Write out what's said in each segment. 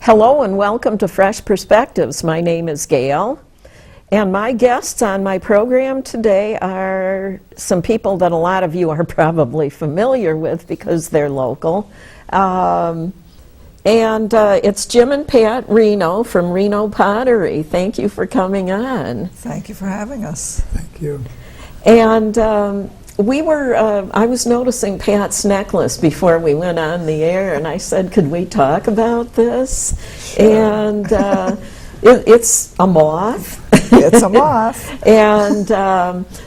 Hello and welcome to Fresh Perspectives. My name is Gail, and my guests on my program today are some people that a lot of you are probably familiar with because they're local. It's Jim and Pat Reno from Reno Pottery. Thank you for coming on. Thank you for having us. Thank you. And I was noticing Pat's necklace before we went on the air, and I said, could we talk about this? Sure. And it's a moth. It's a moth. And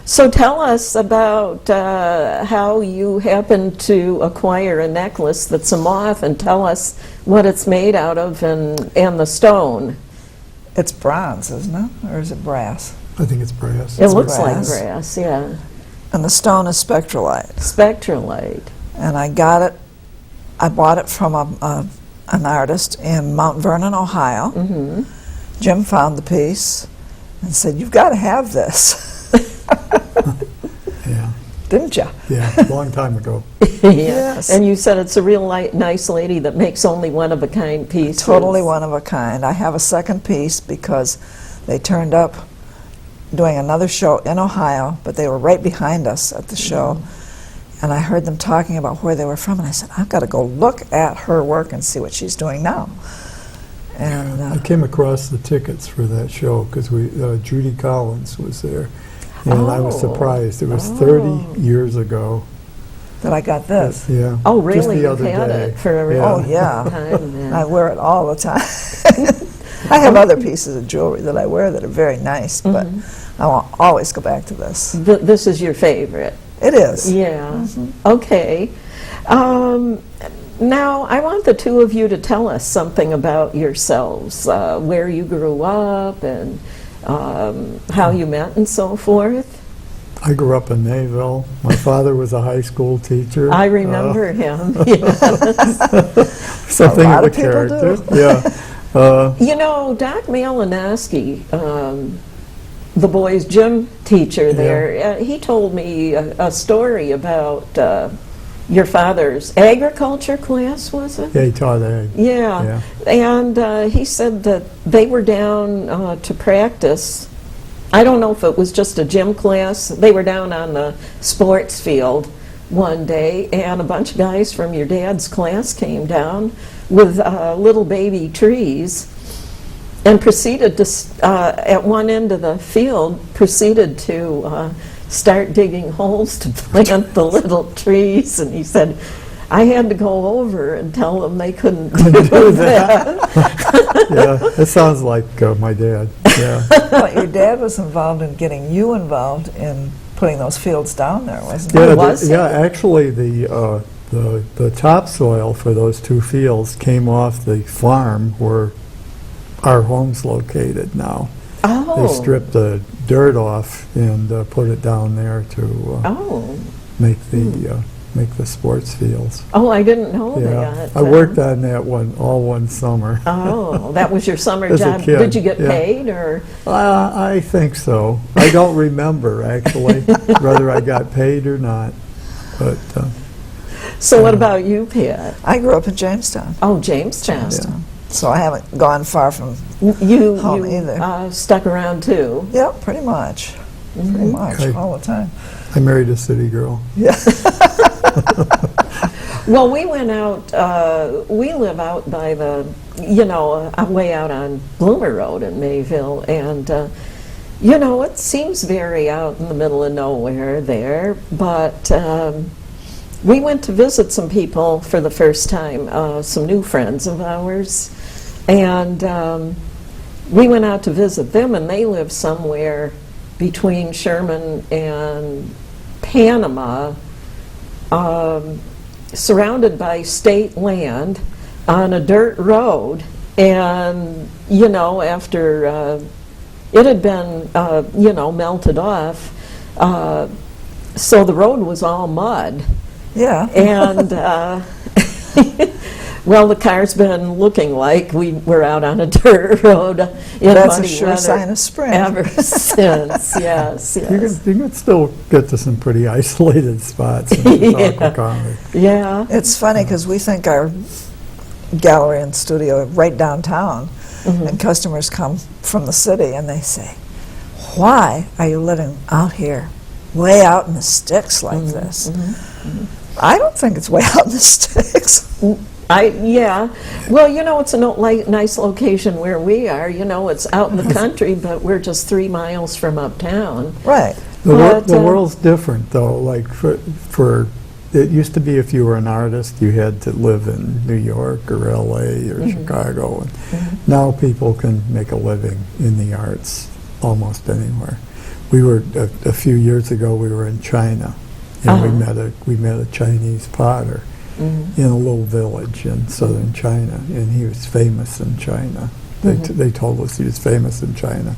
so tell us about how you happened to acquire a necklace that's a moth, and tell us what it's made out of and the stone. It's bronze, isn't it? Or is it brass? I think it's brass. It looks brass. like brass, yeah. And the stone is spectrolite. Spectrolite. And I bought it from an artist in Mount Vernon, Ohio. Mm-hmm. Jim found the piece and said, "You've got to have this." Yeah. Didn't you? Yeah, a long time ago. Yeah. Yes. And you said it's a real nice lady that makes only one-of-a-kind pieces. Totally one of a kind. I have a second piece because they turned up doing another show in Ohio, but they were right behind us at the show. And I heard them talking about where they were from, and I said, I've got to go look at her work and see what she's doing now. And I came across the tickets for that show because Judy Collins was there, and I was Oh. surprised. It was Oh. 30 years ago. that I got this. Yeah. Oh, really? Just the You've other had day. it for a really Oh, long yeah. time then. I wear it all the time. I have other pieces of jewelry that I wear that are very nice, but I will always go back to this. This is your favorite? It is. Yeah. Okay. Now, I want the two of you to tell us something about yourselves, where you grew up and how you met and so forth. I grew up in Mayville. My father was a high school teacher. I remember him. Yes. Something A lot of a of people character. do. Yeah. You know, Doc Malinowski, the boys' gym teacher there, he told me a story about your father's agriculture class, was it? Yeah, he taught ag. Yeah. And he said that they were down to practice. I don't know if it was just a gym class. They were down on the sports field one day, and a bunch of guys from your dad's class came down with little baby trees and proceeded to, at one end of the field, proceeded to start digging holes to plant the little trees. And he said, I had to go over and tell them they couldn't do that. Yeah, it sounds like my dad. Yeah. But your dad was involved in getting you involved in putting those fields down there, wasn't he? Yeah, was he? yeah. Actually, the topsoil for those two fields came off the farm where our home's located now. Oh. They stripped the dirt off and put it down there to Oh. make the sports fields. Oh, I didn't know Yeah, that. I worked on that one summer. Oh, that was your summer As a job. kid, Did you get yeah. paid or? I think so. I don't remember actually whether I got paid or not, but. So what about you, Pat? I grew up in Jamestown. Oh, Jamestown. So I haven't gone far from You home either. Stuck around too. Yep, pretty much. Pretty much, Okay. all the time. I married a city girl. Yeah. Well, we went out, we live out by the, way out on Bloomer Road in Mayville, and, it seems very out in the middle of nowhere there, but we went to visit some people for the first time, some new friends of ours, and we went out to visit them, and they live somewhere between Sherman and Panama, surrounded by state land on a dirt road. And, after it had been, melted off, so the road was all mud. Yeah. And, well, the car's been looking like we were out on a dirt road in That's a muddy sure weather sign of spring. ever since. Yes, You yes. can still get to some pretty isolated spots in Yeah. Chautauqua County. Yeah. It's funny because we think our gallery and studio right downtown, and customers come from the city and they say, why are you living out here, way out in the sticks like this? I don't think it's way out in the sticks. Yeah. Well, you know, it's a nice location where we are. You know, it's out in the country, but we're just 3 miles from uptown. Right. The world's different, though. Like, for it used to be if you were an artist, you had to live in New York or L.A. or Chicago. And now people can make a living in the arts almost anywhere. We were, a few years ago, we were in China, and we met a Chinese potter in a little village in southern China, and he was famous in China. They told us he was famous in China.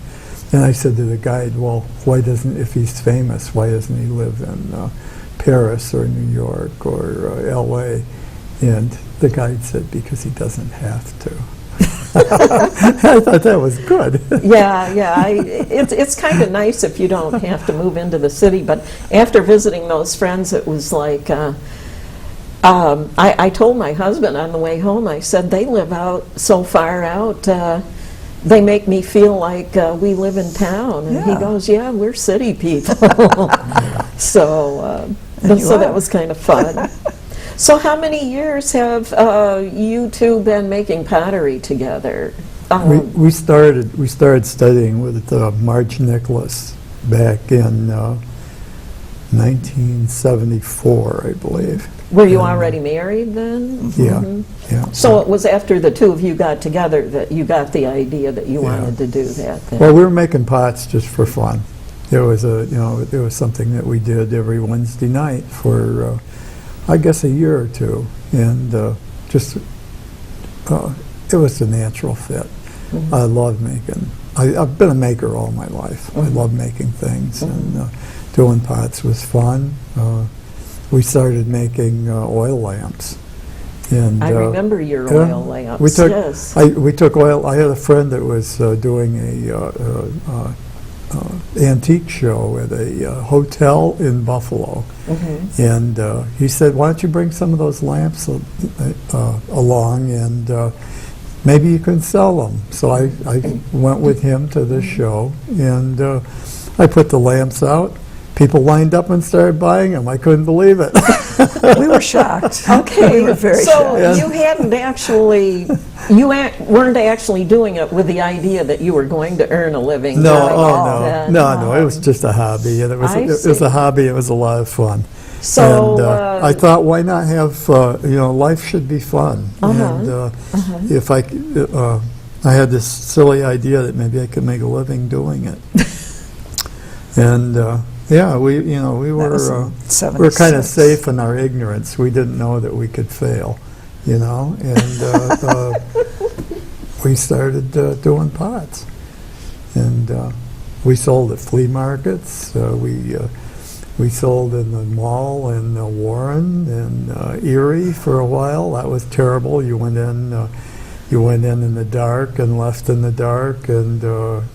And I said to the guide, well, if he's famous, why doesn't he live in Paris or New York or L.A.? And the guide said, because he doesn't have to. I thought that was good. Yeah. It's kind of nice if you don't have to move into the city. But after visiting those friends, it was like, I told my husband on the way home, I said, they live out so far out, they make me feel like we live in town. And he goes, yeah, we're city people. So that was kind of fun. So how many years have you two been making pottery together? We started studying with Marge Nicholas back in 1974, I believe. Were you already married then? Yeah, yeah. So it was after the two of you got together that you got the idea that you wanted to do that then? Well, we were making pots just for fun. It was something that we did every Wednesday night for I guess a year or two, and it was a natural fit. I love making. I've been a maker all my life. I love making things, and doing pots was fun. We started making oil lamps. And, I remember your oil lamps. We took oil. I had a friend that was doing a antique show at a hotel in Buffalo, and he said, "Why don't you bring some of those lamps along, and maybe you can sell them?" So I went with him to this show, and I put the lamps out. People lined up and started buying them. I couldn't believe it. We were shocked. Okay, we were very so shocked. you hadn't actually, weren't actually doing it with the idea that you were going to earn a living. No, No, it was just a hobby, and it was a hobby. It was a lot of fun. So and, I thought, why not have life should be fun, and if I had this silly idea that maybe I could make a living doing it, and. Yeah, we were kind of safe in our ignorance. We didn't know that we could fail, and we started doing pots, and we sold at flea markets. We sold in the mall in Warren and Erie for a while. That was terrible. You went in the dark and left in the dark, and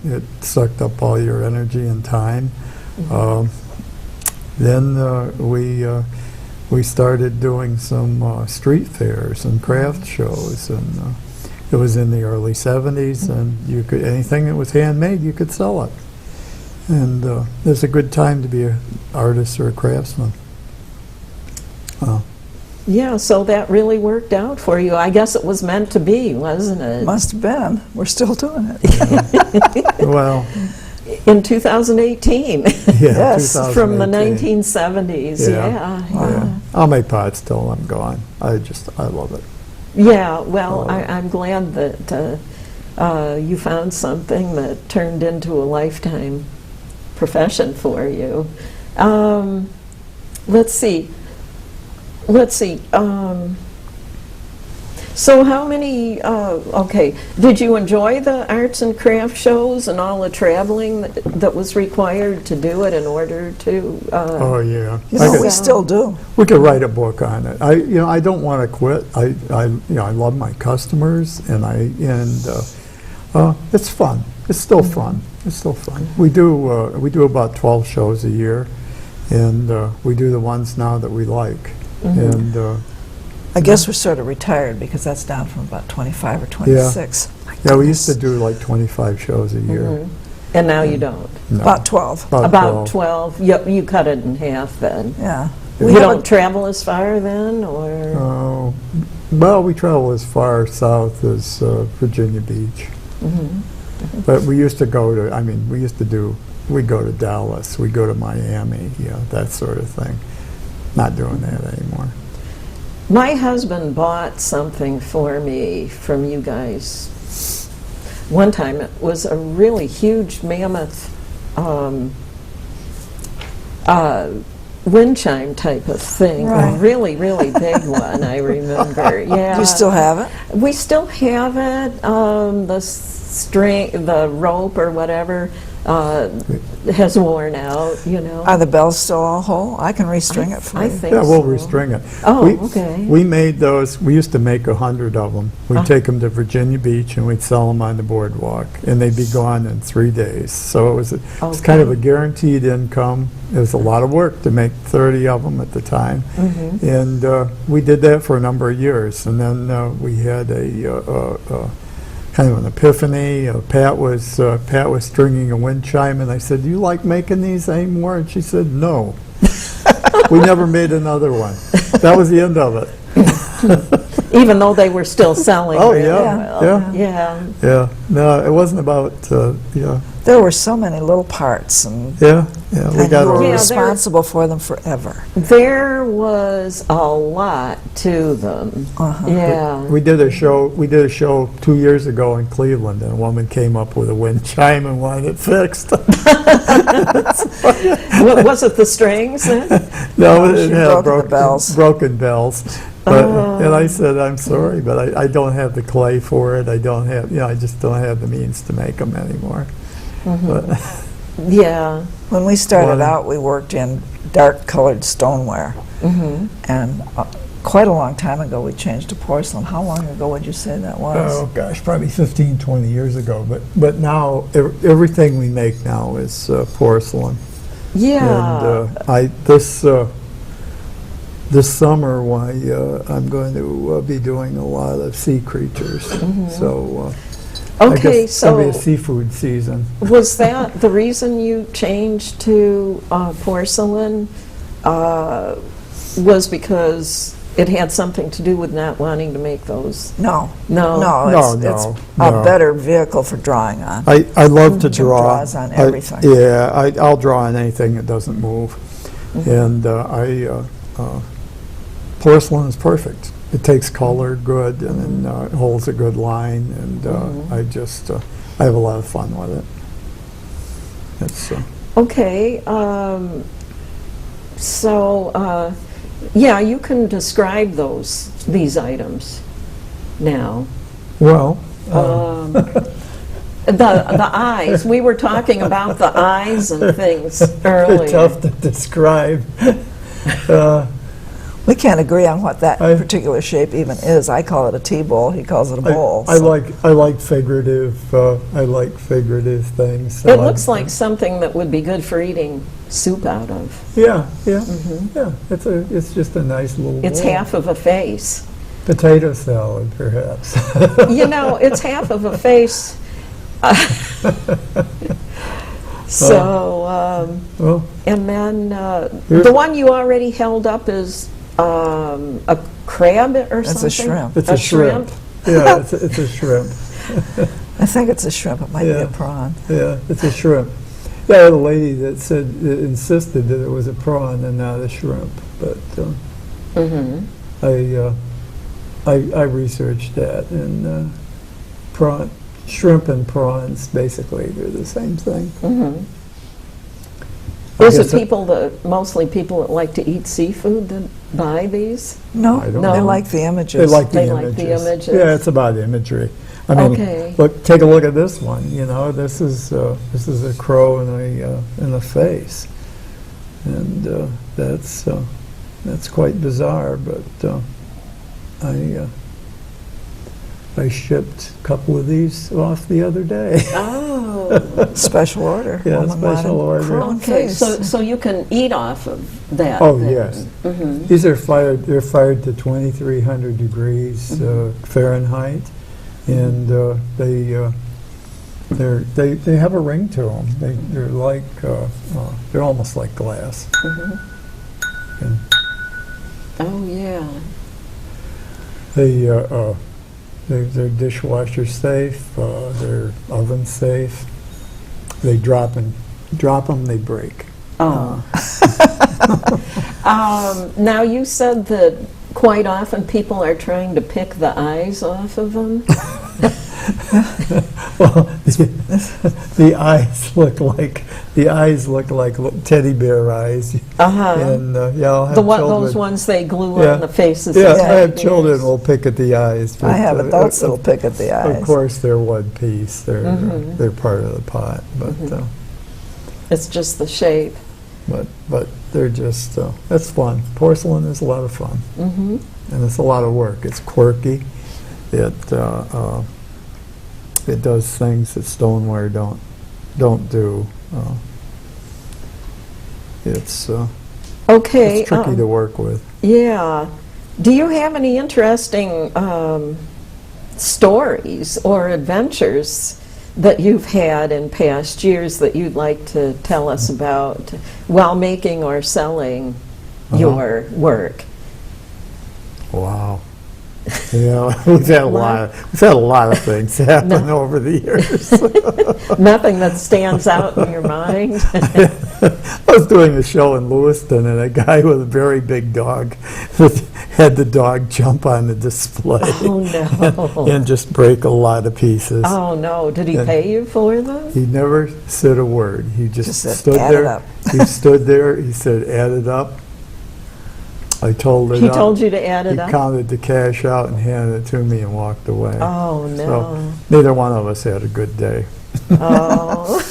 it sucked up all your energy and time. Then we started doing some street fairs and craft shows, and it was in the early 70s, and anything that was handmade, you could sell it. And it was a good time to be an artist or a craftsman. Yeah, so that really worked out for you. I guess it was meant to be, wasn't it? Must have been. We're still doing it. Well, in 2018. Yes, from the 1970s. Yeah. I'll make pots till I'm gone. I love it. Yeah, well, I'm glad that you found something that turned into a lifetime profession for you. Let's see. So how many, did you enjoy the arts and craft shows and all the traveling that was required to do it in order to? Oh, yeah. We still do. We could write a book on it. I don't want to quit. I love my customers, and it's fun. It's still fun. It's still fun. We do about 12 shows a year, and we do the ones now that we like, and I guess we're sort of retired because that's down from about 25 or 26. My Yeah, we used to goodness. do like 25 shows a year. Mhm. And now you don't? No. About 12. About 12? You cut it in half then? Yeah. You We have don't a- travel as far then, or? Oh, well, we travel as far south as Virginia Beach. Mhm. But we used to go to, I mean, we'd go to Dallas, we'd go to Miami, that sort of thing. Not doing that anymore. My husband bought something for me from you guys one time. It was a really huge mammoth wind chime type of thing. Right. A really, really big one, I remember. Yeah. Do you still have it? We still have it. The string, the rope or whatever has worn out, Are the bells still all whole? I can restring it for I you. think Yeah, we'll so. restring it. Oh, We- okay. We made those, we used to make 100 of them. We'd take them to Virginia Beach and we'd sell them on the boardwalk, and they'd be gone in 3 days. So it was kind of a guaranteed income. It was a lot of work to make 30 of them at the time. Mm-hmm. And we did that for a number of years. And then we had kind of an epiphany. Pat was stringing a wind chime, and I said, "Do you like making these anymore?" And she said, "No." We never made another one. That was the end of it. Even though they were still selling Oh, really yeah, well. yeah. Yeah. Yeah. No, it wasn't about. There were so many little parts, and, We and got you our. were Yeah, responsible for them forever. There was a lot to them. Uh-huh. Yeah. We did a show. We did a show 2 years ago in Cleveland, and a woman came up with a wind chime and wanted it fixed. Was it the strings then? No, she it had broke the bells. broken bells. But, and I said, "I'm sorry, but I don't have the clay for it. I don't have, I just don't have the means to make them anymore." But, Yeah. When we started Well- out, we worked in dark-colored stoneware. Mm-hmm. And quite a long time ago, we changed to porcelain. How long ago would you say that was? oh gosh, probably 15, 20 years ago. But now everything we make now is porcelain. Yeah. And this summer, I'm going to be doing a lot of sea creatures. So I Okay, guess it's going to be a so seafood season. was that the reason you changed to porcelain? Was because it had something to do with not wanting to make those? No. No. No, No, it's no. a better vehicle for drawing on. I love to Jim draw. draws on everything. I'll draw on anything that doesn't move. And porcelain is perfect. It takes color good, and then it holds a good line, and I have a lot of fun with it. It's Okay. Yeah, you can describe these items now. well. The eyes. We were talking about the eyes and things earlier. Tough to describe. We can't agree on what that I- particular shape even is. I call it a T-bowl. He calls it a bowl. I so- like figurative. I like figurative things. So It looks like something that would be good for eating soup out of. Yeah. It's just a nice little. It's bowl. half of a face. Potato salad, perhaps. It's half of a face. So, Well, and then Here- the one you already held up is a crab or It's something? a shrimp. it's a shrimp. Yeah, it's a shrimp. I think it's a shrimp. It might be Yeah. a prawn. Yeah, it's a shrimp. Yeah, I had a lady that insisted that it was a prawn and not a shrimp, but Mm-hmm. I researched that, and shrimp and prawns, basically, they're the same thing. Mm-hmm. I Is it guess mostly people that like to eat seafood that buy these? No, I don't know. they like the images. They like the They images. like the images. Yeah, it's about imagery. I mean, Okay. take a look at this one. This is a crow in a face, and that's quite bizarre. But I shipped a couple of these off the other day. Oh, Oh, Special order. Yeah, Woman special wanted order. prawn okay, face. so you can eat off of that. Oh, then. yes. Mhm. These are fired, they're fired to 2,300 degrees Fahrenheit, and they have a ring to them. They're like, they're almost like glass. And Oh, yeah. they're dishwasher safe, they're oven safe. They drop them, they break. Oh. Now, you said that quite often people are trying to pick the eyes off of them. Well, the eyes look like teddy bear eyes. Uh-huh. And yeah, I'll have children. Those ones they glue Yeah. on the faces. Yeah, of I have teddy children bears. will pick at the eyes. I have adults that'll of, pick at the eyes. of course, they're one piece. They're part of the pot, It's just the shape. but they're just that's fun. Porcelain is a lot of fun, and it's a lot of work. It's quirky. It does things that stoneware don't do. It's Okay. it's tricky to work with. Yeah. Do you have any interesting stories or adventures that you've had in past years that you'd like to tell us about while making or selling your work? Wow. Yeah, we've had a lot of things happen over the years. Nothing that stands out in your mind? I was doing a show in Lewiston, and a guy with a very big dog had the dog jump on the display Oh, no. and just break a lot of pieces. Oh, no. Did he And pay you for them? He never said a word. He just said, stood "Add it there. up." He stood there. He said, "Add it up." I told it He up. told you to add it He up? counted the cash out and handed it to me and walked away. Oh, no. So neither one of us had a good day. Oh.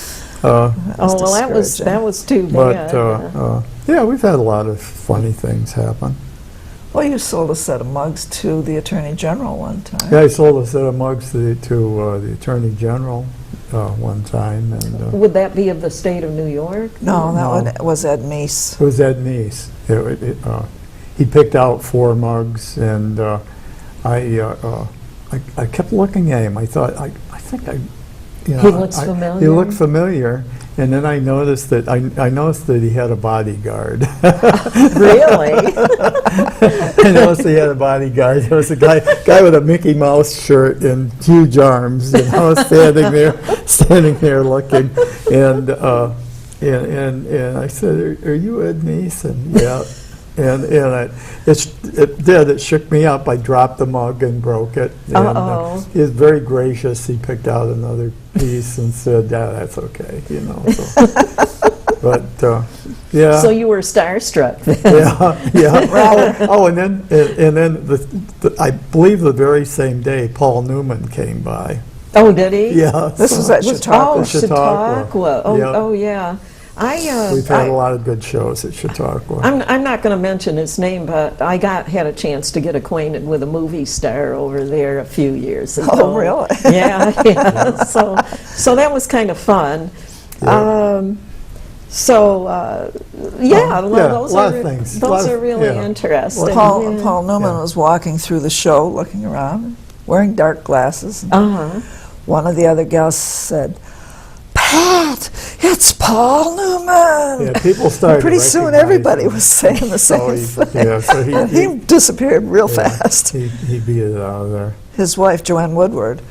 Oh, well, that was too But bad. yeah, we've had a lot of funny things happen. Well, you sold a set of mugs to the Attorney General one time. Yeah, I sold a set of mugs to the Attorney General one time, and Would that be of the state of New York? No, No. that one was Ed Meese. it was Ed Meese. He picked out 4 mugs, and I kept looking at him. I thought, I think I. You know, He looks familiar? He looked familiar, and then I noticed that I noticed that he had a bodyguard. Really? I noticed he had a bodyguard. There was a guy with a Mickey Mouse shirt and huge arms, standing there looking, and I said, "Are you Ed Meese?" And yeah. And it shook me up. I dropped the mug and broke it. And, he was very gracious. He picked out another piece and said, "Yeah, that's okay," you know. So. But yeah. So you were starstruck then? Yeah. Oh, and then I believe the very same day Paul Newman came by. Oh, did he? Yeah. This was at Chautauqua. Oh, Chautauqua. Chautauqua. Oh, Yeah. oh, yeah. We've had a lot of good shows at Chautauqua. I'm not going to mention his name, but I had a chance to get acquainted with a movie star over there a few years ago. Oh, really? Yeah. So that was kind of fun. Yeah. Those a lot are of things. Those are really yeah. interesting. Paul Newman Yeah. was walking through the show, looking around, wearing dark glasses. Uh-huh. One of the other guests said, "Pat, it's Paul Newman." Yeah, people started. Pretty soon, recognizing everybody him. was saying the same thing. Yeah, so And he disappeared real fast. He beat it out of there. His wife, Joanne Woodward,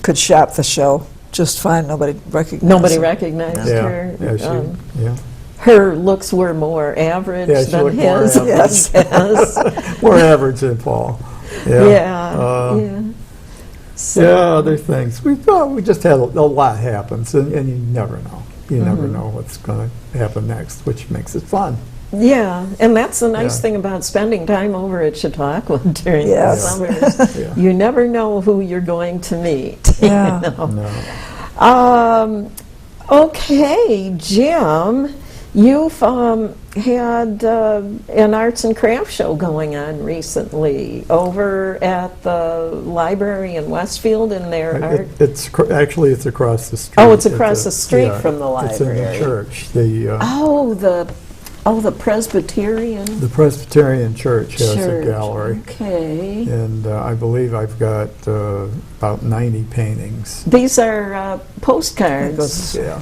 could shop the show just fine. Nobody recognized Nobody him. recognized Yeah, her. yeah. Her looks were more average Yeah, she than looked more his. average. Yes. More average than Paul. Yeah. Yeah. So- Yeah, other things. We just had a lot happens, and you never know. You never know what's going to happen next, which makes it fun. Yeah, and that's the nice Yeah. thing about spending time over at Chautauqua during Yes. the summers. Yeah. You never know who you're going to meet. Yeah. You know? No. Okay, Jim, You've had an arts and crafts show going on recently over at the library in Westfield in their art. Actually, it's across the street. Oh, it's across the street from the It's in library. the church. The Presbyterian The Presbyterian Church has a gallery. Okay. And I believe I've got about 90 paintings. These are postcards. Yeah.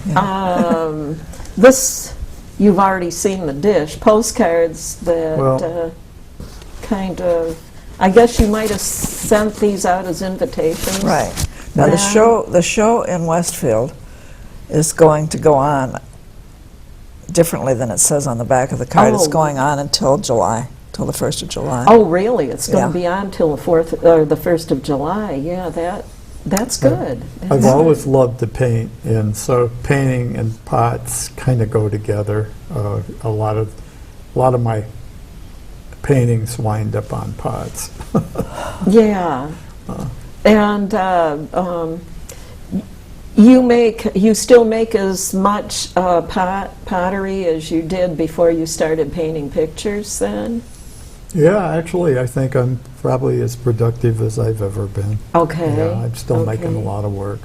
This, you've already seen the dish. Postcards that Well- kind of, I guess you might have sent these out as invitations. Right. Now, the show in Westfield is going to go on differently than it says on the back of the card. It's Oh. going on until July, till the 1st of July. Oh, really? It's going Yeah. to be on till the 4th or the 1st of July. Yeah, that's good. I've That's always good. loved to paint, and so painting and pots kind of go together. A lot of my paintings wind up on pots. Yeah. And you still make as much pottery as you did before you started painting pictures then? Yeah, actually, I think I'm probably as productive as I've ever been. Okay. Yeah, I'm still making a Okay. lot of work.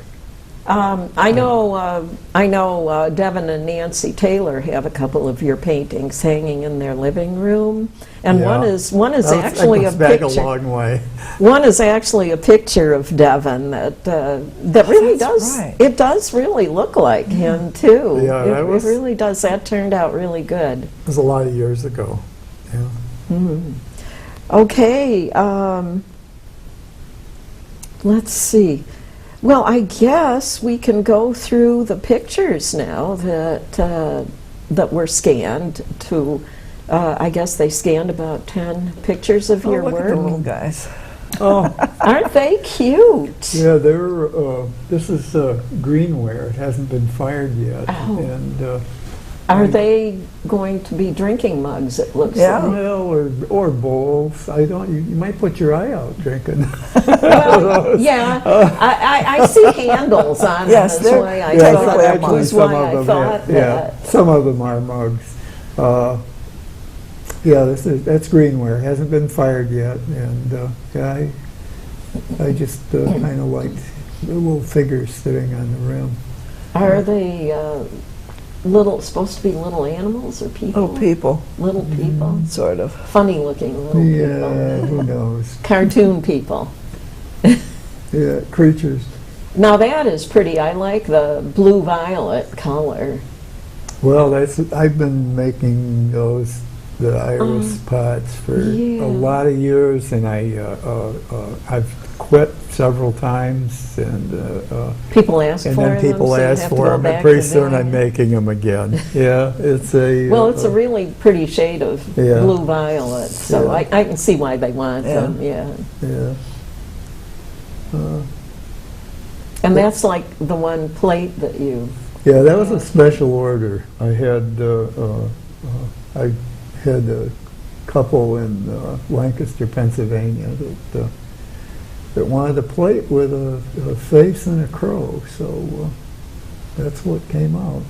I know Devin and Nancy Taylor have a couple of your paintings hanging in their living room, and Yeah. one is actually that a goes back a picture. long way. One is actually a picture of Devin that really That's does. right. It does really look like him too. Yeah, it, that was- it really does. That turned out really good. It was a lot of years ago. Yeah. Okay. Let's see. Well, I guess we can go through the pictures now that were scanned to. I guess they scanned about 10 pictures of Oh, your look at the work. little guys. Oh, Aren't they cute? yeah, this is greenware. It hasn't been fired yet. Oh. And Are they going to be drinking mugs? It looks Yeah. like. well, or bowls. You might put your eye out drinking. Well, yeah, I see handles on Yes, them. That's they're why I technically thought, a that mug. was why I thought yeah, that. some of them are mugs. Yeah, that's greenware. It hasn't been fired yet, and yeah, I just kind of liked the little figures sitting on the rim. Are they supposed to be little animals or people? Oh, people, Little people? sort of. Funny looking little Yeah, people. who knows? Cartoon people. Yeah, creatures. Now that is pretty. I like the blue-violet color. Well, I've been making the iris pots for yeah. a lot of years, and I've quit several times, and People ask for then them, people so you ask have to for go them, back and pretty to soon them. I'm making them again. Yeah, it's a Well, it's a really pretty shade of Yeah. blue-violet, so Yeah. I can see why they want Yeah. them, yeah. yeah. And that's like the one plate that you... Yeah, that was a special order. I had a couple in Lancaster, Pennsylvania that wanted a plate with a face and a crow, so that's what came out.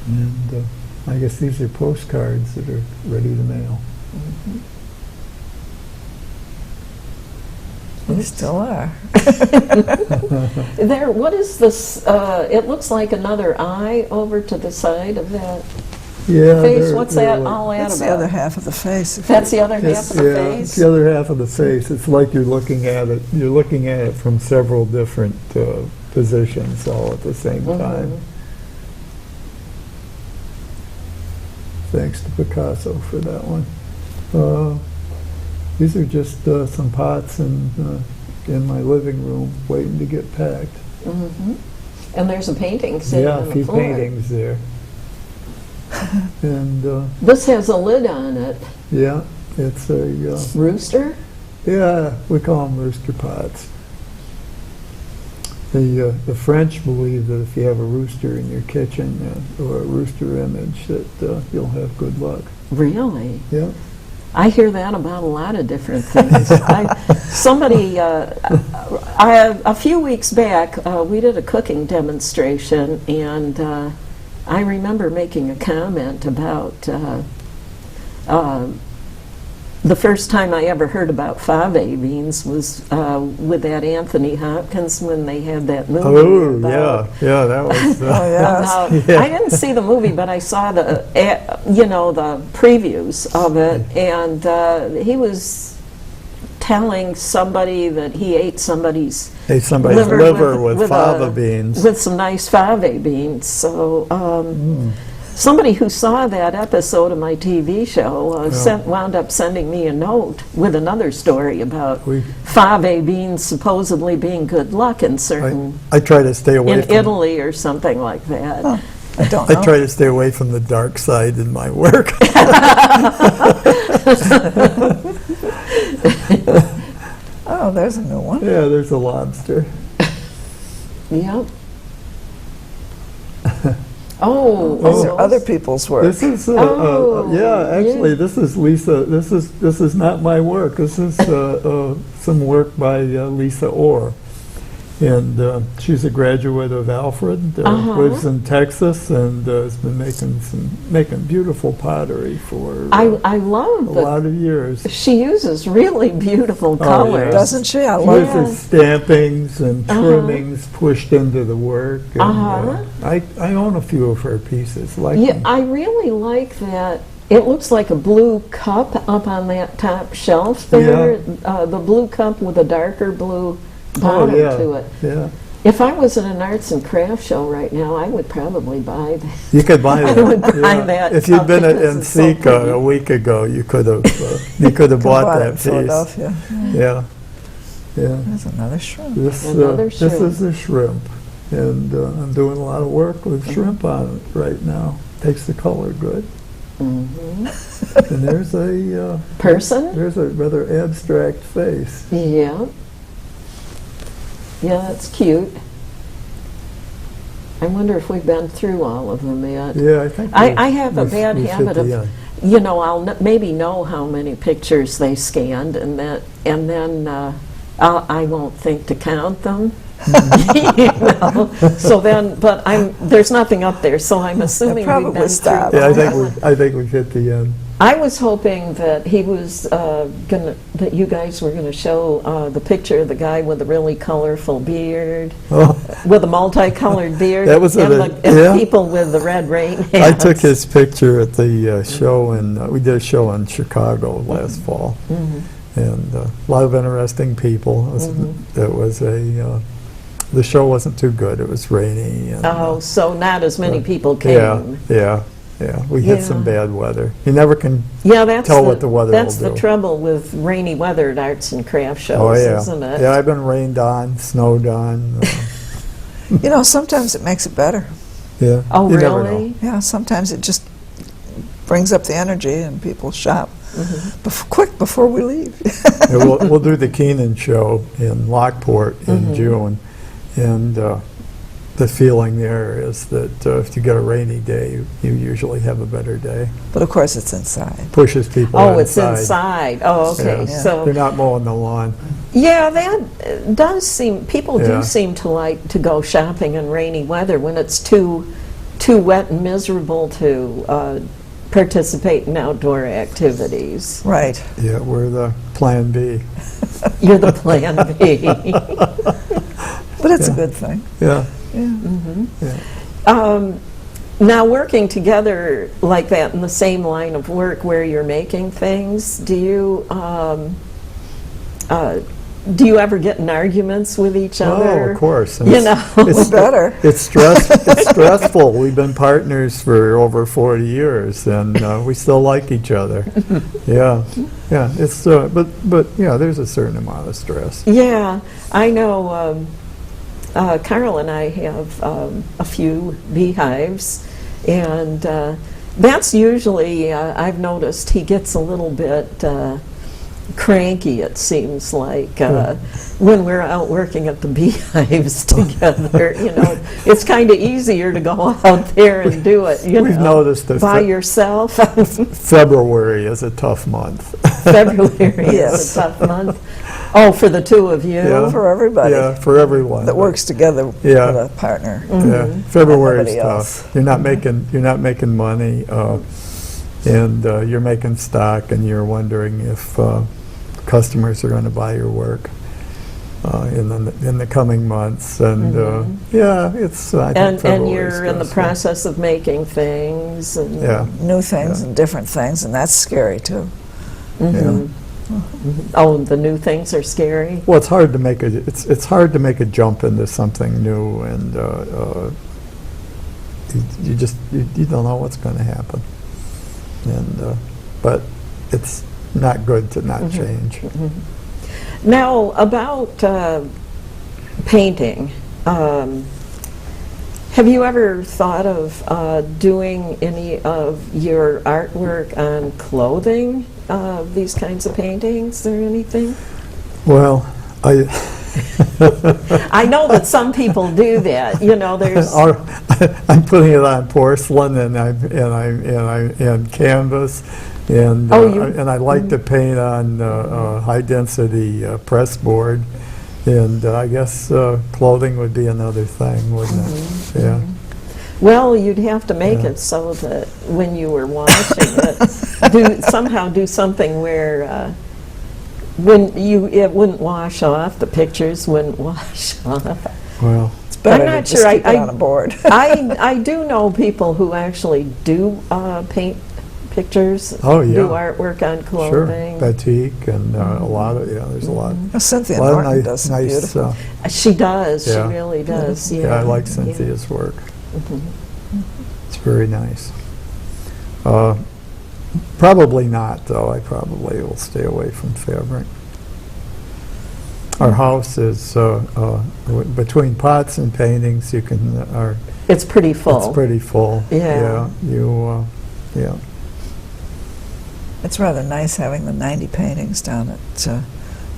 And I guess these are postcards that are ready to mail. They still are. There, what is this? It looks like another eye over to the side of that Yeah, face. What's they're that like- all at That's the about? other half of the face. That's the other half of the yeah, face? it's the other half of the face. It's like you're looking at it. You're looking at it from several different positions all at the same time. Thanks to Picasso for that one. These are just some pots in my living room waiting to get packed. And there's a painting sitting Yeah, on a the few floor. paintings there. And This has a lid on it. yeah, it's a Rooster? yeah, we call them rooster pots. The French believe that if you have a rooster in your kitchen or a rooster image, that you'll have good luck. Really? Yeah. I hear that about a lot of different things. A few weeks back, we did a cooking demonstration, and I remember making a comment about the first time I ever heard about fava beans was with that Anthony Hopkins when they had that movie. Oh, about, yeah, that was. Oh, yes. about- I didn't see the movie, but I saw the the previews of it, and Mm-hmm. he was telling somebody that he ate somebody's Hey, somebody's liver with fava beans. with some nice fava beans. So. Somebody who saw that episode of my TV show wound up sending me a note with another story about fava beans supposedly being good luck in certain I try to stay away in from Italy or something like that. Oh, I don't know. I try to stay away from the dark side in my work. Oh, there's a new one. Yeah, there's a lobster. Yep. Oh, These are other people's work. This is Oh, actually yeah. this is Lisa. This is not my work. This is some work by Lisa Orr, and she's a graduate of Alfred. Lives in Texas and has been making beautiful pottery for I love a that lot of years. she uses really beautiful colors. Doesn't she? I She love uses stampings and trimmings pushed into the work. And, I own a few of her pieces. Like Yeah, them. I really like that. It looks like a blue cup up on that top shelf there. The blue cup with a darker blue bottom to it. Yeah. If I was at an arts and crafts show right now, I would probably buy that. You could buy that. I would buy that If you'd been at because it's so Antica pretty. a week ago, you could have bought that in piece. Philadelphia. Yeah, yeah. There's another shrimp. This Another this shrimp. is a shrimp, and I'm doing a lot of work with shrimp on it right now. Takes the color good. Mhm. And there's a Person? there's a rather abstract face. Yeah. Yeah, that's cute. I wonder if we've been through all of them yet. Yeah, I think I have a bad we've hit habit the of, end. I'll maybe know how many pictures they scanned, and then I won't think to count them. So then, but there's nothing up there, so I'm assuming we've probably been stopped. through. Yeah, I think we've hit the end. I was hoping that he was that you guys were gonna show the picture of the guy with the really colorful beard, Oh, with a multicolored beard, That was and at the a- yeah. people with the red rain hats. I took his picture at the show, and we did a show in Chicago last fall, and a lot of interesting people. It was the show wasn't too good. It was rainy. And, Oh, so not as many people came. Yeah. We hit some Yeah. bad weather. You never can. Yeah, that's Tell what the weather That's will the do. trouble with rainy weather at arts and craft shows, Oh yeah. isn't it? Yeah, I've been rained on, snowed on. You know, sometimes it makes it better. Yeah. Oh, You never know. really? Yeah, sometimes it just brings up the energy and people shop. Quick, before we leave. Yeah, we'll do the Keenan show in Lockport in June, and the feeling there is that if you get a rainy day, you usually have a better day. But of course, it's inside. Pushes people Oh, inside. it's inside. Oh, okay. Yeah. So They're not mowing the lawn. yeah, that does seem. People Yeah. do seem to like to go shopping in rainy weather when it's too wet and miserable to participate in outdoor activities. Right. Yeah, we're the plan B. You're the plan B. But it's a good thing. Yeah. Now, working together like that in the same line of work where you're making things, do you ever get in arguments with each other? Oh, of course. You know. It's Better. It's stressful. We've been partners for over 40 years, and we still like each other. Yeah. It's but yeah, there's a certain amount of stress. Yeah, I know. Carl and I have a few beehives, and that's usually, I've noticed he gets a little bit cranky, it seems like, when we're out working at the beehives together. You know, it's kind of easier to go out there and do it, you We've know, noticed that by yourself. February is a tough month. February Yes. is a tough month. Oh, for the two of you? Yeah. For everybody Yeah, for everyone. that works together Yeah. with a partner. Yeah, February's Nobody else. tough. You're not making money, and you're making stock, and you're wondering if customers are going to buy your work in the coming months. And yeah, it's I think And February's you're in the stressful. process of making things. And Yeah, New things and different things, and that's scary too. yeah. Oh, the new things are scary? Well, it's hard to make it's hard to make a jump into something new, and you don't know what's going to happen. And but it's not good to not change. Now, about painting, have you ever thought of doing any of your artwork on clothing, these kinds of paintings or anything? Well, I know that some people do that. You know, there's I'm putting it on porcelain and canvas, and Oh, you- and I like to paint on high density press board, and I guess clothing would be another thing, wouldn't it? Yeah. well, you'd have to make Yeah. it so that when you were washing it, somehow do something where it wouldn't wash off. The pictures wouldn't wash off. Well, It's better I'm to not just sure. keep it on a board. I do know people who actually do paint pictures, Oh, yeah. do artwork on sure, clothing. batik and a lot of there's a lot. Cynthia A lot of Norton nice, does some nice beautiful. She does. Yeah. She really does. Yeah, yeah, I like yeah. Cynthia's work. It's very nice. Probably not, though. I probably will stay away from fabric. Our house is between pots and paintings. You can It's pretty full. it's pretty full. Yeah. Yeah. It's rather nice having the 90 paintings down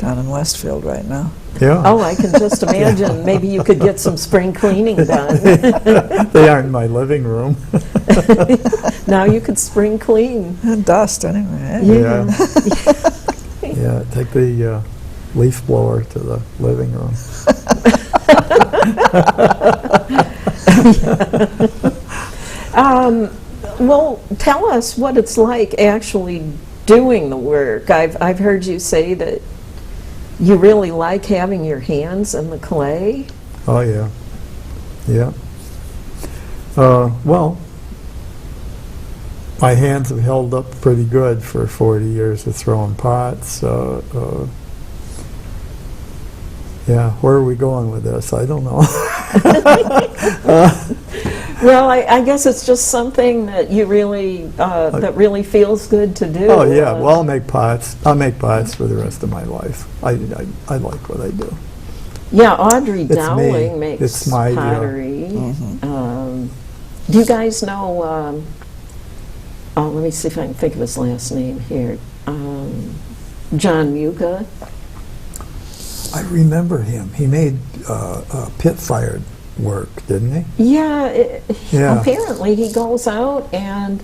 in Westfield right now. Yeah. Oh, I can just imagine. Maybe you could get some spring cleaning done. They aren't in my living room. Now you could spring clean. And dust anyway. Yeah. Yeah. Take the leaf blower to the living room. Well, tell us what it's like actually doing the work. I've heard you say that you really like having your hands in the clay. Oh, yeah. Yeah. Well, my hands have held up pretty good for 40 years of throwing pots. Yeah, where are we going with this? I don't know. Well, I guess it's just something that you really, that really feels good to do. Oh, yeah. Well, I'll make pots. I'll make pots for the rest of my life. I like what I do. Yeah, Audrey It's me. Dowling makes It's my deal. pottery. Do you guys know, oh, let me see if I can think of his last name here. John Muga. I remember him. He made pit-fired work, didn't he? Yeah, Yeah. apparently he goes out and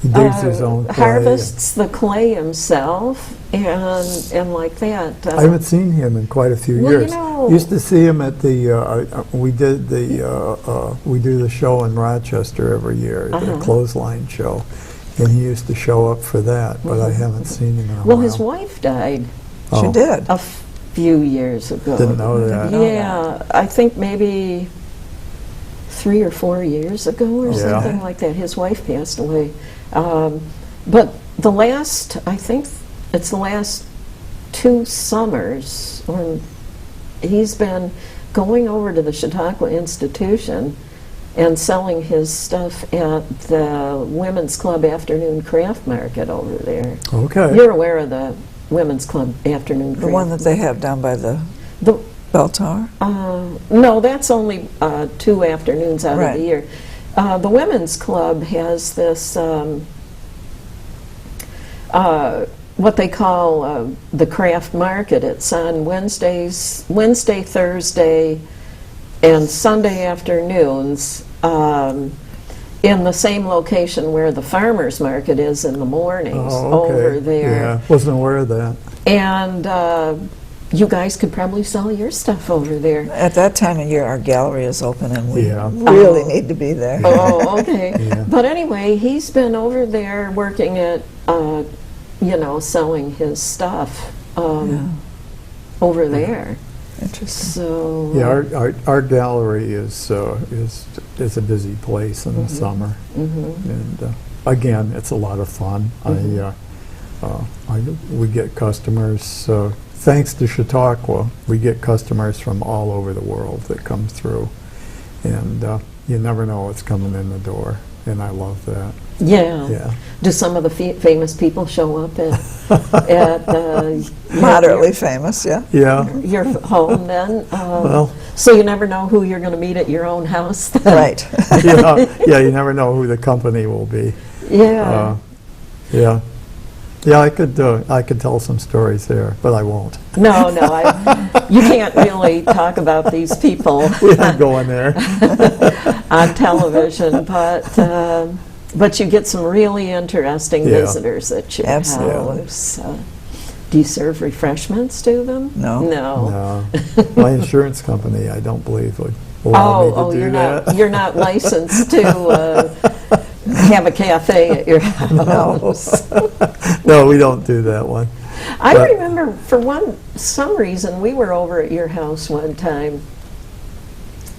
He digs his own clay. harvests the clay himself and like that. I haven't seen him in quite a few Well, you years. know- Used to see him at the we do the show in Rochester every year, the clothesline show, and he used to show up for that. But I haven't seen him in a Well, while. his wife died Oh, She did. a few years ago. Didn't know that. Yeah, I think maybe 3 or 4 years ago or Yeah. something like that. His wife passed away. But I think it's the last 2 summers when he's been going over to the Chautauqua Institution and selling his stuff at the Women's Club Afternoon Craft Market over there. Okay. You're aware of the Women's Club Afternoon Craft? The one that they have down by the The, bell tower. no, that's only 2 afternoons out of Right. the year. The Women's Club has this what they call the craft market. It's on Wednesday, Thursday, and Sunday afternoons in the same location where the farmers market is in the mornings over there. Yeah, wasn't aware of that. And you guys could probably sell your stuff over there. At that time of year, our gallery is open, and we Yeah. really need to be there. Oh, okay. Yeah. But anyway, he's been over there working at, selling his stuff over there. Interesting. So Yeah, our gallery is a busy place in the summer, and again, it's a lot of fun. We get customers. Thanks to Chautauqua, we get customers from all over the world that come through, and you never know what's coming in the door, and I love that. yeah. Yeah. Do some of the famous people show up at Moderately famous, yeah. Yeah. your home then? Well, So you never know who you're going to meet at your own house then? Right. yeah, you never know who the company will be. Yeah. Yeah. Yeah, I could tell some stories there, but I won't. No, you can't really talk about these people We aren't going there. on television, but you get some really interesting Yeah. visitors at your Absolutely. house. Do you serve refreshments to them? No. No. No. My insurance company, I don't believe, would allow me to do you're that. not licensed to have a cafe at your house. No, we don't do that one. I But- remember for some reason we were over at your house one time,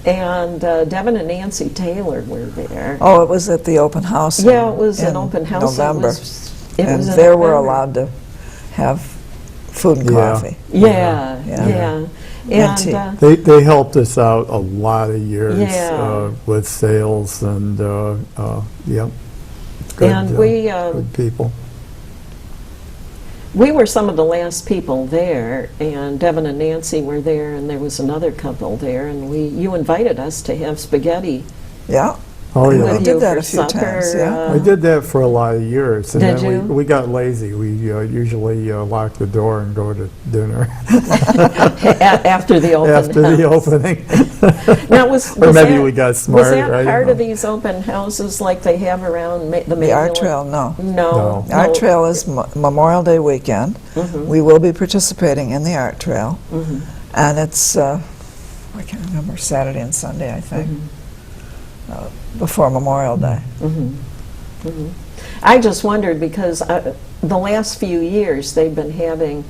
and Devin and Nancy Taylor were there. Oh, it was at the open house. Yeah, it was an in open house. November. It And was in there we're November. allowed to have food and Yeah. coffee. Yeah, Yeah. yeah. And tea. They helped us out a lot of years Yeah. with sales and, yep. Good, And we good people. we were some of the last people there, and Devin and Nancy were there, and there was another couple there, and you invited us to have spaghetti Yeah. Oh, We yeah. with did you that for a few supper. times, yeah. I did that for a lot of years. And Did then you? we got lazy. We usually lock the door and go to dinner After the open after the house. opening. Now, was Or maybe that- we got Was smart. that I don't part of know. these open houses like they have around the The Mayfield? art trail, no. No. The art trail is Memorial Day weekend. Mhm. We will be participating in the art trail. Mhm. And it's, I can't remember, Saturday and Sunday, I think, before Memorial Day. Mhm. Mhm. I just wondered because the last few years they've been having,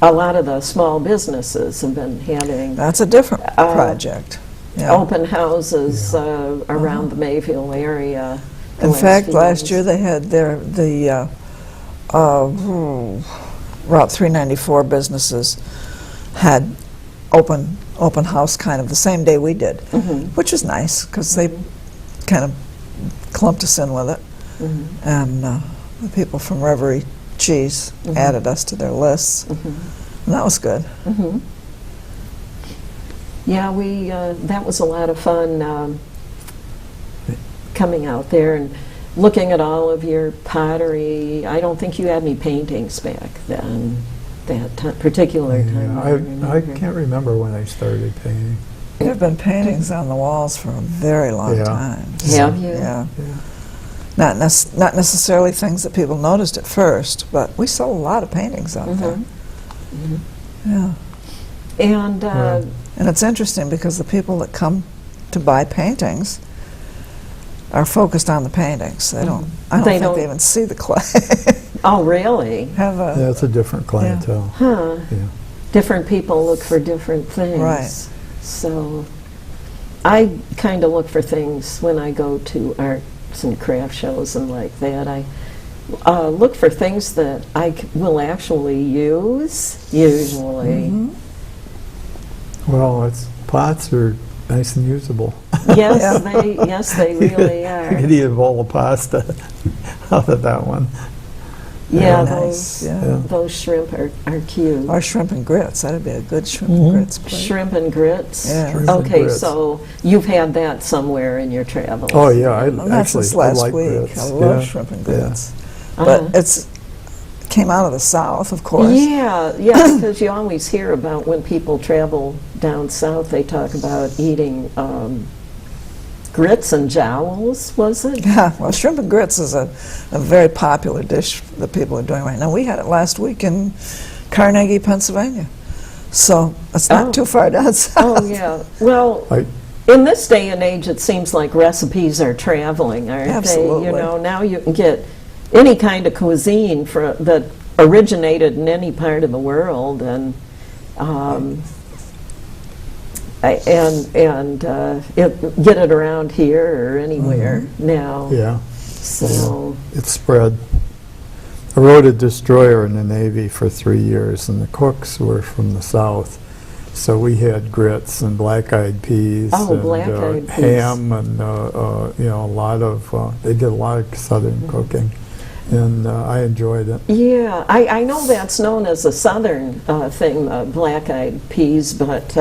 a lot of the small businesses have been having That's a different project. Yeah. open houses around the Mayfield area. the In last fact, few last years. year they had the Route 394 businesses had open house kind of the same day we did, Mhm. which was nice because they kind of clumped us in with it. Mhm. And the people from Reverie Cheese added us to their lists, and that was good. Mhm. Yeah, that was a lot of fun coming out there and looking at all of your pottery. I don't think you had any paintings back then, that particular time. Yeah, I remember. can't remember when I started painting. There have been paintings on the walls for a very long Yeah. time. Have you? Yeah. Yeah. Not necessarily things that people noticed at first, but we saw a lot of paintings out there. Mhm. Yeah. And Yeah. And it's interesting because the people that come to buy paintings are focused on the paintings. They don't. I don't They think don't- they even see the clay. oh, really? Have a Yeah, it's a different clientele. Huh. Yeah. Different people look for different things. Right. So I kind of look for things when I go to arts and craft shows and like that. I look for things that I will actually use, usually. Mhm. Well, pots are nice and usable. Yes, Yeah. yes, they really You are. could eat a bowl of pasta out of that one. Yeah, Nice, yeah. Yeah. those shrimp are cute. Or shrimp and grits. That'd be a good shrimp Mhm. and grits plate. Shrimp and grits? Yeah. Shrimp and Okay, grits. so you've had that somewhere in your travels. Oh, yeah, Well, that's actually, since last I like week. grits. I love Yeah. shrimp and Yeah. grits. Uh-huh. But it's came out of the South, of course. Yeah, yeah, because you always hear about when people travel down south, they talk about eating grits and jowls, was it? Yeah, well, shrimp and grits is a very popular dish that people are doing right now. We had it last week in Carnegie, Pennsylvania. So it's not Oh. too far down south. Oh, yeah. Well, I- in this day and age, it seems like recipes are traveling, aren't Absolutely. they? You know, now you can get any kind of cuisine that originated in any part of the world, and get it around here or anywhere now. Yeah, So, it spread. I rode a destroyer in the Navy for 3 years, and the cooks were from the South. So we had grits and black-eyed peas Oh, and black-eyed peas. ham and a lot of. They did a lot of Southern cooking, and I enjoyed it. yeah, I know that's known as a Southern thing, black-eyed peas, but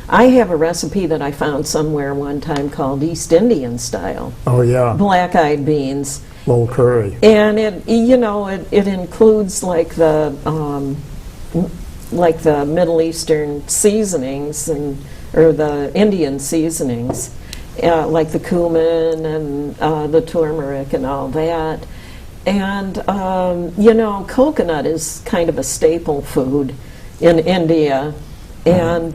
I have a recipe that I found somewhere one time called East Indian style, Oh yeah, black-eyed beans. little curry. And it includes like the Middle Eastern seasonings or the Indian seasonings, like the cumin and the turmeric and all that. And coconut is kind of a staple food in India, and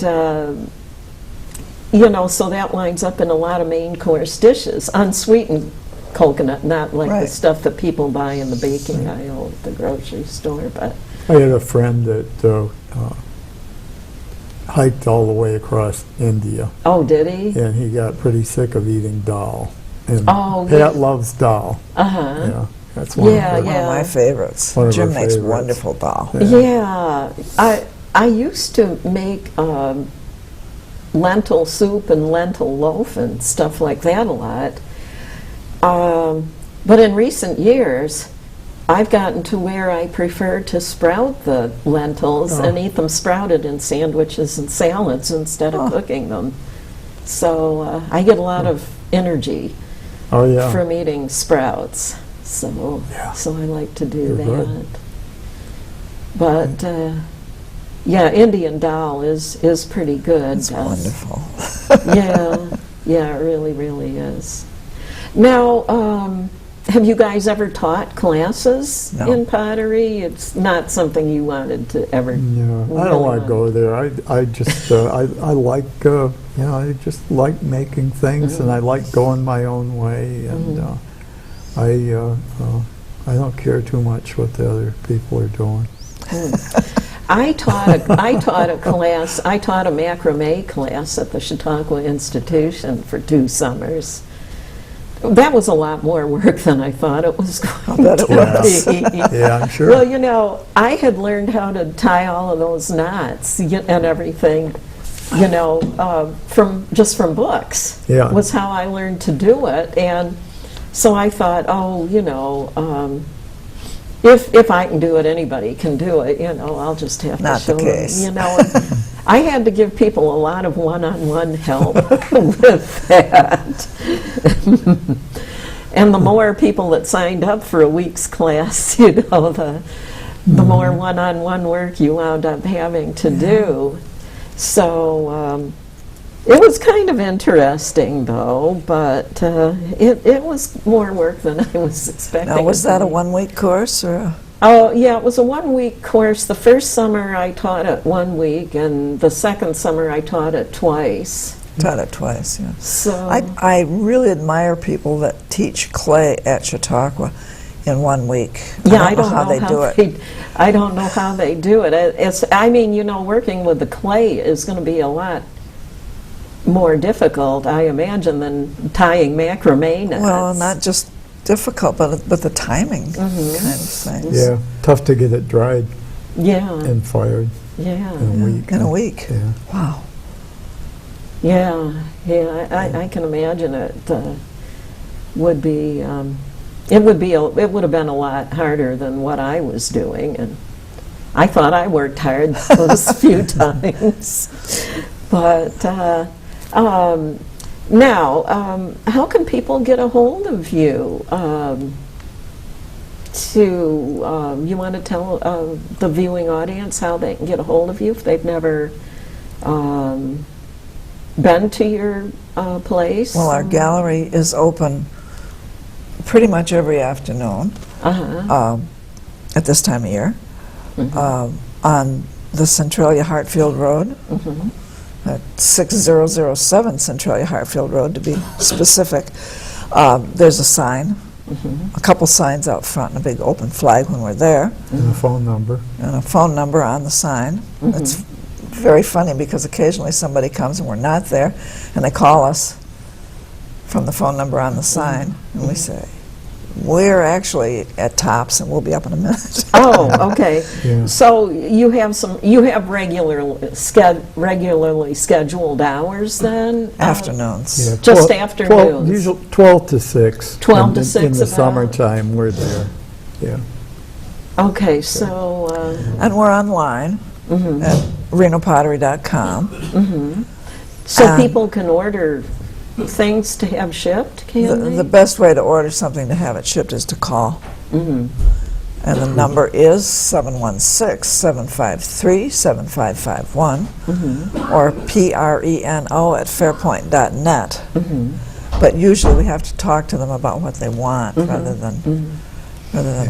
so that lines up in a lot of main course dishes, unsweetened coconut, not like the Right. stuff that people buy in the baking aisle at the grocery store. But I had a friend that hiked all the way across India, oh, did he? and he got pretty sick of eating dal. And Oh, Pat yeah. loves dal. Uh-huh. Yeah, that's one Yeah, of her. One of my favorites. One of Jim our makes favorites. wonderful dal. Yeah, I used to make lentil soup and lentil loaf and stuff like that a lot. But in recent years, I've gotten to where I prefer to sprout the lentils and eat them sprouted in sandwiches and salads instead of cooking them. So I get a lot of energy Oh yeah. from eating sprouts. So Yeah. so I like to do They're that. good. But yeah, Indian dal is pretty good. It's wonderful. Yeah, yeah, it really, really is. Now, have you guys ever taught classes No. in pottery? It's not something you wanted to ever. Yeah, I really don't want to go there. I just I like I just like making things, and I like going my own way, and I don't care too much what the other people are doing. I taught a class. I taught a macrame class at the Chautauqua Institution for 2 summers. That was a lot more work than I thought it was going bet it to was. be. Yeah, I'm sure. Well, I had learned how to tie all of those knots and everything, from books. Yeah. Was how I learned to do it, and so I thought, if I can do it, anybody can do it. I'll just have Not to show the case. them. I had to give people a lot of one-on-one help with that. And the more people that signed up for a week's class, the more one-on-one work you wound up having to do. So it was kind of interesting, though, but it was more work than I was expecting. Now, was it to that a be. one-week course or a... Oh, yeah, it was a 1-week course. The first summer I taught it 1 week, and the second summer I taught it twice. Taught it twice, yeah. So I really admire people that teach clay at Chautauqua in 1 week. yeah, I don't know how they do it. I don't know how they do it. Working with the clay is going to be a lot more difficult, I imagine, than tying macrame knots. Well, not just difficult, but the timing kind of things. Yeah, tough to get it dried Yeah, and fired yeah, in a week. In a week. Yeah. Wow. yeah. I can imagine it would be. It would have been a lot harder than what I was doing, and I thought I worked hard those few times. But now, how can people get a hold of you? you want to tell the viewing audience how they can get a hold of you if they've never been to your place? Well, our gallery is open pretty much every afternoon at this time of year on the Centralia Hartfield Road, at 6007 Centralia Hartfield Road to be specific. There's a sign, a couple signs out front, and a big open flag when we're there, And a phone number. and a phone number on the sign. It's very funny because occasionally somebody comes and we're not there, and they call us from the phone number on the sign, and we say, we're actually at Tops, and we'll be up in a minute. Oh, okay. Yeah. So you have regularly scheduled hours then? Afternoons. Yeah, Just 12 afternoons. Usually 12 to 6. 12 to In 6 the about. summertime, we're there. Yeah. Okay, so, And we're online at renopottery.com. so people can order things to have shipped, can they? The best way to order something to have it shipped is to call. And the number is 716-753-7551 or PRENO@fairpoint.net. But usually we have to talk to them about what they want rather than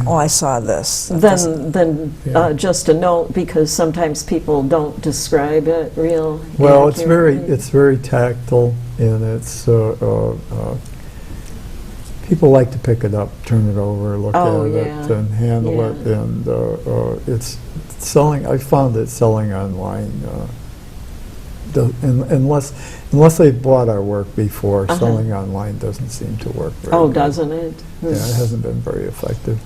oh, I saw this. Then just a note, because sometimes people don't describe it real Well, it's accurately. very tactile, and it's people like to pick it up, turn it over, look Oh, at yeah. it, and handle Yeah. it, and it's selling. I found that selling online, unless they've bought our work before, selling online doesn't seem to work very Oh, good. doesn't it? Yeah, it hasn't been very effective.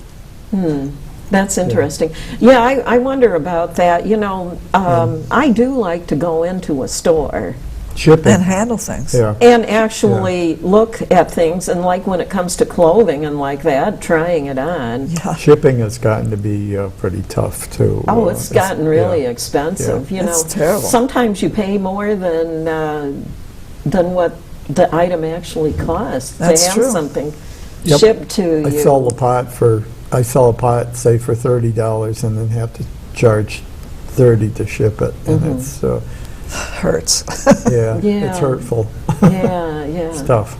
That's interesting. Yeah, I wonder about that. You know, I do like to go into a store Shipping. And handle things. Yeah. and actually look at things, and like when it comes to clothing and like that, trying it on. Yeah. Shipping has gotten to be pretty tough, too. Oh, it's gotten really yeah. expensive, you It's know. terrible. Sometimes you pay more than what the item actually costs That's to have true. something Yep. shipped to you. I sell a pot, say, for $30, and then have to charge $30 to ship it, and it's Hurts. Yeah. it's hurtful. Yeah, It's yeah, tough.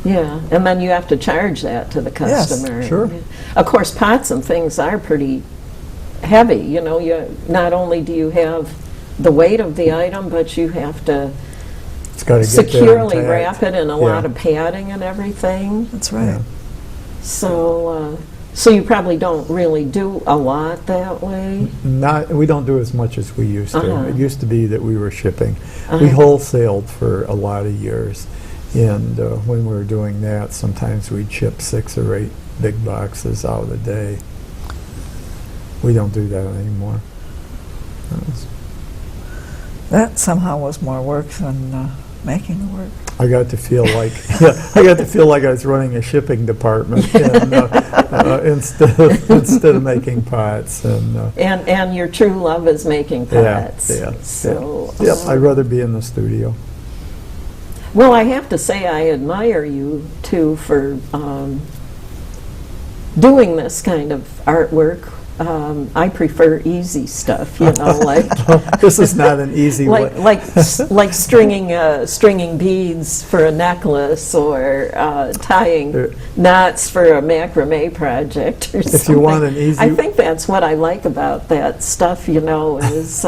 yeah. And then you have to charge that to the Yes, customer. sure. Yeah. Of course, pots and things are pretty heavy, you know. Not only do you have the weight of the item, but you have to It's got to get there securely intact. wrap it in a Yeah. lot of padding and everything. That's right. Yeah. So you probably don't really do a lot that way. We don't do as much as we used to. Uh-huh. It used to be that we were shipping. We wholesaled for a lot of years, and when we were doing that, sometimes we'd ship 6 or 8 big boxes out a day. We don't do that anymore. That somehow was more work than making the work. I got to feel like I was running a shipping department and, instead of making pots. And your true love is making pots. Yeah. So, Yep, I'd rather be in the studio. well, I have to say I admire you too for doing this kind of artwork. I prefer easy stuff, you know, like This is not an easy way. like stringing beads for a necklace, or tying knots for a macrame project or something. If you want an easy- I think that's what I like about that stuff, you know, is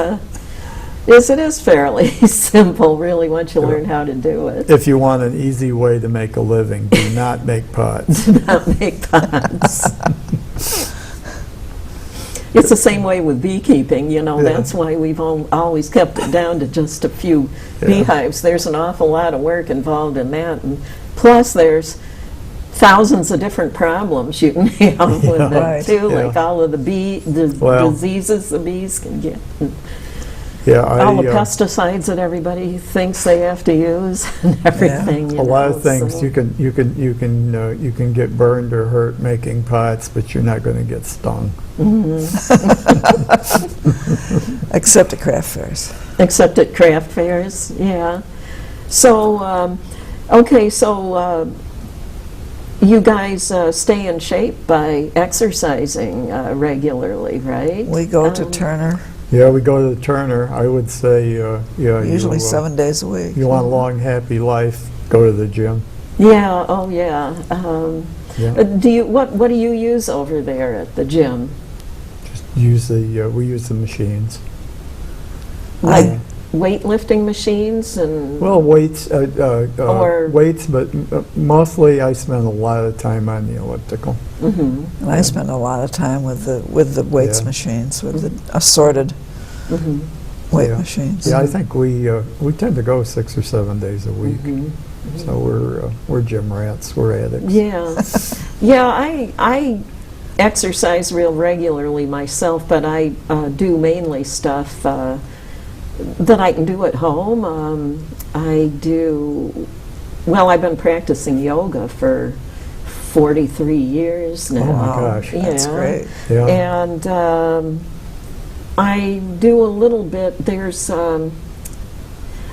it is fairly simple, really, once you learn how to do it. If you want an easy way to make a living, do not make pots. Not make pots. It's the same way with beekeeping, you know. Yeah. That's why we've always kept it down to just a few Yeah. beehives. There's an awful lot of work involved in that, and plus there's thousands of different problems you can have with it Right. too, Yeah. like all of the Well- diseases the bees can get, Yeah, all the pesticides that everybody thinks they have to use, and everything. a you lot know, of things so- you can get burned or hurt making pots, but you're not going to get stung. Except at craft fairs. Except at craft fairs, yeah. So, okay, so You guys stay in shape by exercising regularly, right? We go to Turner, Yeah, we go to the Turner. I would say, yeah. usually 7 days a week. You want a long, happy life, go to the gym. Yeah, oh yeah. Yeah. What do you use over there at the gym? We use the machines. I- Weightlifting machines and Well, weights, Or- weights, but mostly I spend a lot of time on the elliptical. Mhm, And I spend a lot of time with the weights Yeah. machines, with the assorted mhm, weight Yeah. machines. Yeah, I think we tend to go 6 or 7 days a week. mhm. So we're gym rats. We're addicts. Yeah, yeah. I exercise real regularly myself, but I do mainly stuff that I can do at home. I've been practicing yoga for 43 years now. Oh my gosh. That's Yeah. great. Yeah. And I do a little bit,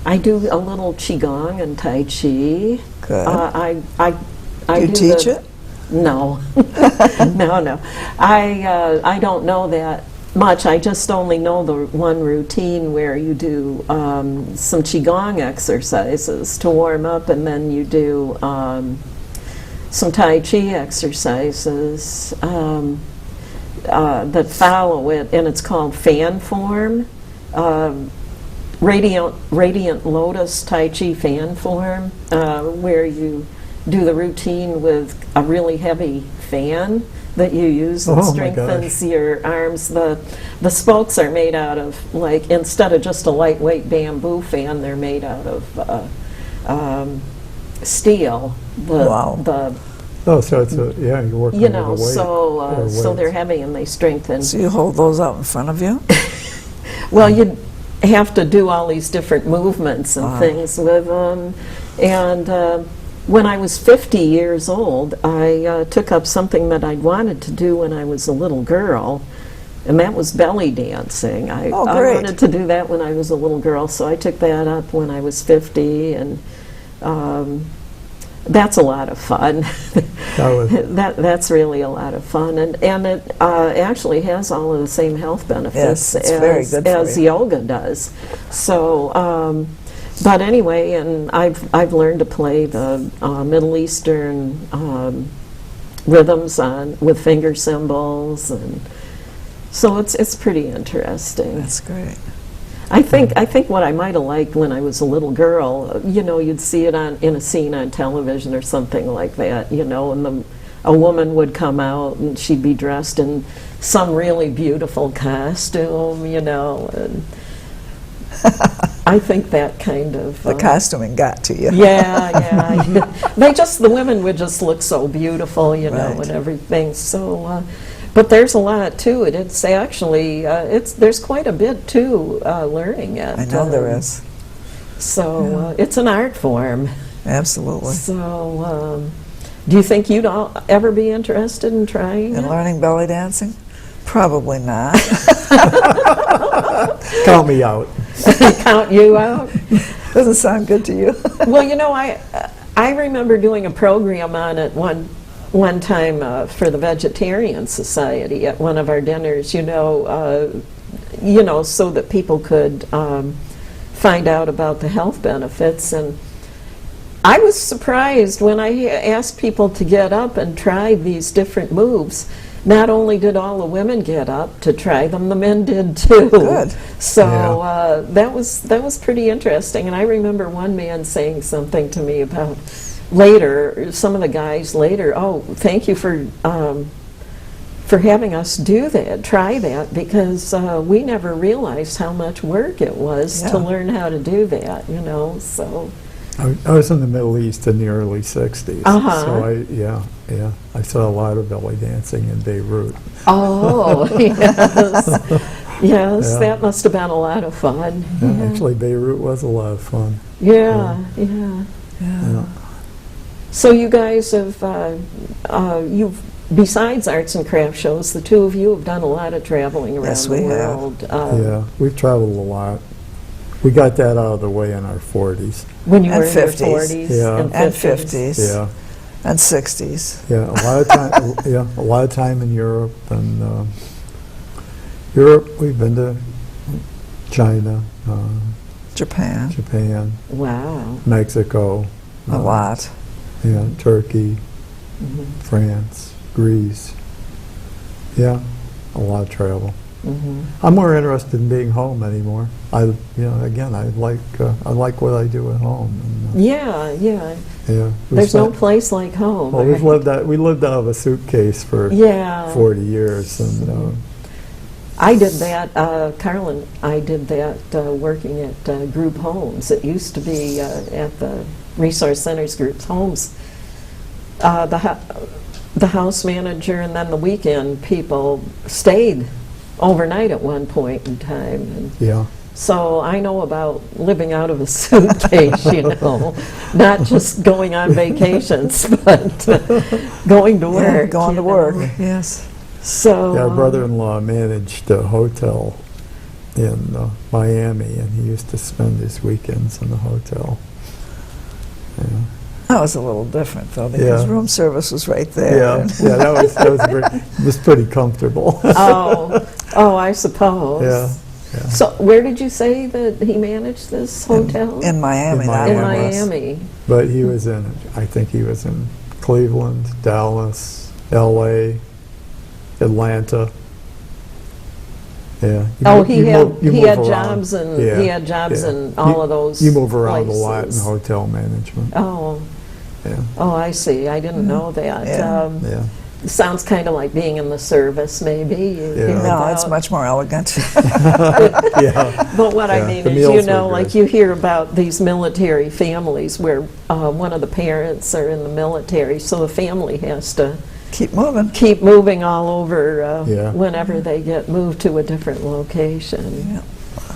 I do a little Qigong and Tai Chi. Good. I Do you do teach the- it? No. No. I don't know that much. I just only know the one routine where you do some Qigong exercises to warm up, and then you do some Tai Chi exercises that follow it, and it's called fan form. Radiant Lotus Tai Chi fan form, where you do the routine with a really heavy fan that you use that Oh, my strengthens your arms. The spokes are made out of, like, instead of just a lightweight bamboo fan, they're made out of steel. Wow. Oh, so it's you're working You with know, a weight. so they're heavy and they strengthen. So you hold those out in front of you? Well, you have to do all these different movements and Wow. things with them. And when I was 50 years old, I took up something that I'd wanted to do when I was a little girl, and that was belly dancing. I Great. wanted to do that when I was a little girl, so I took that up when I was 50, and that's a lot of fun. That was- That's really a lot of fun, and it actually has all of the same health benefits Yes, it's very good for as you. yoga does. So, but anyway, and I've learned to play the Middle Eastern rhythms with finger cymbals, and so it's pretty interesting. That's great. I think what I might have liked when I was a little girl, you'd see it in a scene on television or something like that, and a woman would come out and she'd be dressed in some really beautiful costume, and I think that kind of The costuming got to you. yeah. The women would just look so beautiful, Right. and everything. So, but there's a lot to it. It's actually, there's quite a bit to learning it. I know there is. So it's an art form. Absolutely. So, do you think you'd all ever be interested in trying And it? learning belly dancing? Probably not. Count me out. Count you out? Doesn't sound good to you. Well, I remember doing a program on it one time for the Vegetarian Society at one of our dinners, so that people could find out about the health benefits. And I was surprised when I asked people to get up and try these different moves. Not only did all the women get up to try them, the men did too. Good. So that was pretty interesting. And I remember one man saying something to me about later, some of the guys later, oh, thank you for having us do that, try that, because we never realized how much work it was Yeah. to learn how to do that, so. I was in the Middle East in the early 60s. Uh-huh. So I saw a lot of belly dancing in Beirut. Oh, yes. Yes, Yeah. that must have been a lot of fun. Yeah, actually, Beirut was a lot of fun. Yeah. Yeah. So you guys have, besides arts and craft shows, the two of you have done a lot of traveling around Yes, the we have. world. Yeah, we've traveled a lot. We got that out of the way in our 40s. When you And were in your 50s. 40s Yeah. and And 50s. 50s. Yeah. And 60s. Yeah, a lot of time. Yeah, a lot of time in Europe, and Europe. We've been to China, Japan. Japan, Wow. Mexico, A lot. yeah, Turkey, France, Greece. Yeah, a lot of travel. I'm more interested in being home anymore. Again, I like what I do at home. And, Yeah, yeah. yeah, There's no place like home. Well, right? we lived out of a suitcase for Yeah. 40 years, and I did that, Carl and I did that working at group homes. It used to be at the Resource Centers group homes. The house manager and then the weekend people stayed overnight at one point in time. And yeah. so I know about living out of a suitcase, not just going on vacations, but going to work. Yeah, going to work, yes. So Yeah, our brother-in-law managed a hotel in Miami, and he used to spend his weekends in the hotel. Yeah, That was a little different, though, because Yeah. room service was right there. yeah, yeah, it was pretty comfortable. I suppose. Yeah, yeah. So where did you say that he managed this hotel? In Miami. In that In one was. Miami. But I think he was in Cleveland, Dallas, L.A., Atlanta. Yeah. He had move jobs around. and Yeah, he had jobs yeah. in all of those. You move around a lot in places. hotel management. Oh, Yeah, I see. I didn't know that. Yeah. yeah. Sounds kind of like being in the service, maybe. You Yeah. hear No, it's about- much more elegant. Yeah. But what I Yeah, mean the is, meals were like good. you hear about these military families where one of the parents are in the military, so the family has to Keep moving. keep moving all over Yeah. whenever they get moved to a different location. Yeah.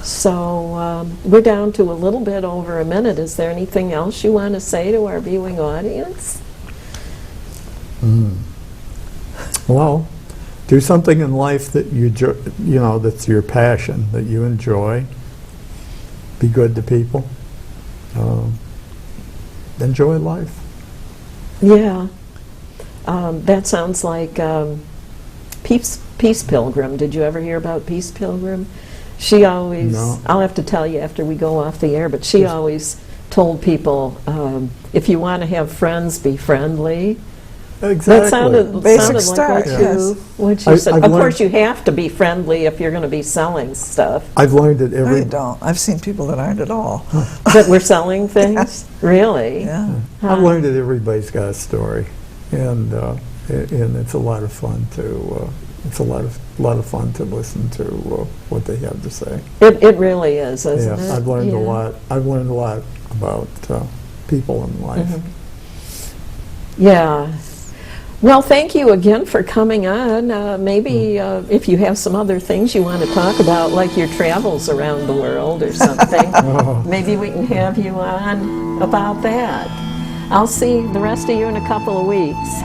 So we're down to a little bit over a minute. Is there anything else you want to say to our viewing audience? Well, do something in life that that's your passion, that you enjoy. Be good to people. Enjoy life. Yeah. That sounds like Peace Pilgrim. Did you ever hear about Peace Pilgrim? She always, No. I'll have to tell you after we go off the air, but she always told people, if you want to have friends, be friendly. Exactly. That sounded Basic like start, yes. what you said. I've Of learned- course, you have to be friendly if you're going to be selling stuff. I've learned that No, you don't. I've seen people that aren't at all. That we're selling things? Really? Yeah. I've learned that everybody's got a story, and it's a lot of fun to it's a lot of fun to listen to what they have to say. It really is, isn't it? I've learned Yeah. a lot. I've learned a lot about people in life. Yeah. Well, thank you again for coming on. Maybe if you have some other things you want to talk about, like your travels around the world or something, maybe we can have you on about that. I'll see the rest of you in a couple of weeks.